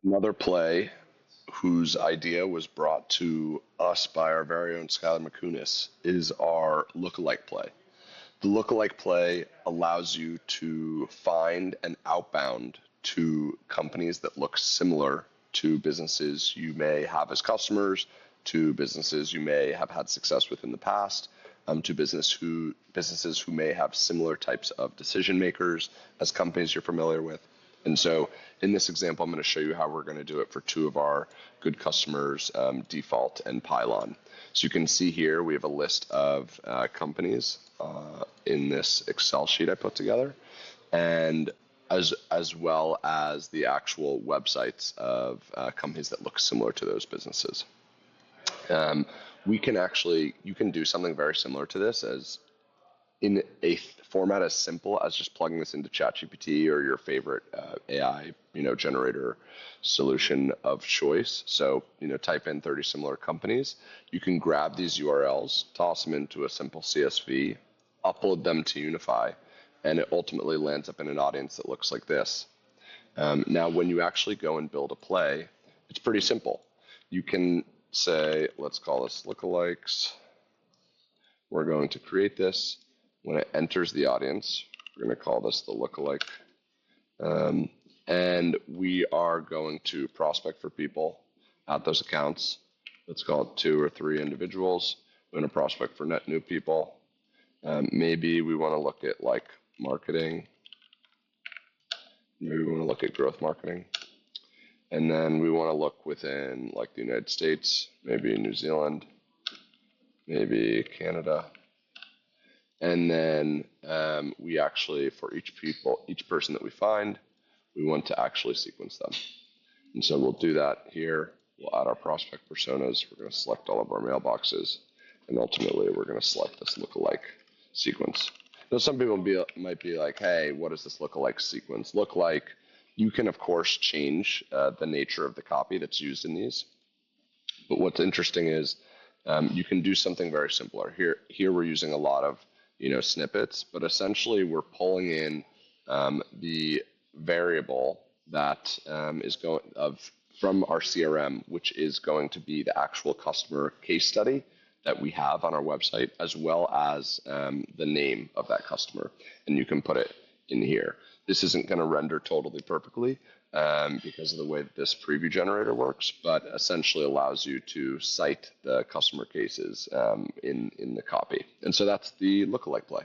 Another play whose idea was brought to us by our very own Skylar McCunis is our lookalike play. The lookalike play allows you to find an outbound to companies that look similar to businesses you may have as customers, to businesses you may have had success with in the past, to businesses who may have similar types of decision makers as companies you're familiar with. And so in this example, I'm going to show you how we're going to do it for two of our good customers, Default and Pylon. So you can see here we have a list of companies in this Excel sheet I put together, and as well as the actual websites of companies that look similar to those businesses. You can do something very similar to this as in a format as simple as just plugging this into ChatGPT or your favorite AI, generator solution of choice. So, type in 30 similar companies. You can grab these URLs, toss them into a simple CSV, upload them to Unify, and it ultimately lands up in an audience that looks like this. Now, when you actually go and build a play, it's pretty simple. You can say, let's call this Lookalikes. We're going to create this. When it enters the audience, we're going to call this the lookalike. And we are going to prospect for people at those accounts. Let's call it 2 or 3 individuals. We're going to prospect for net new people. Maybe we want to look at like marketing. Maybe we want to look at growth marketing. And then we want to look within like the United States, maybe New Zealand, maybe Canada. And then we actually, for each person that we find, we want to actually sequence them. And so we'll do that here. We'll add our prospect personas. We're going to select all of our mailboxes. And ultimately, we're going to select this lookalike sequence. Now, some people might be like, hey, what does this lookalike sequence look like? You can, of course, change the nature of the copy that's used in these. But what's interesting is you can do something very simpler. Here we're using a lot of snippets, but essentially we're pulling in the variable that is from our CRM, which is going to be the actual customer case study that we have on our website, as well as the name of that customer, and you can put it in here. This isn't going to render totally perfectly because of the way that this preview generator works, but essentially allows you to cite the customer cases in the copy. And so that's the lookalike play.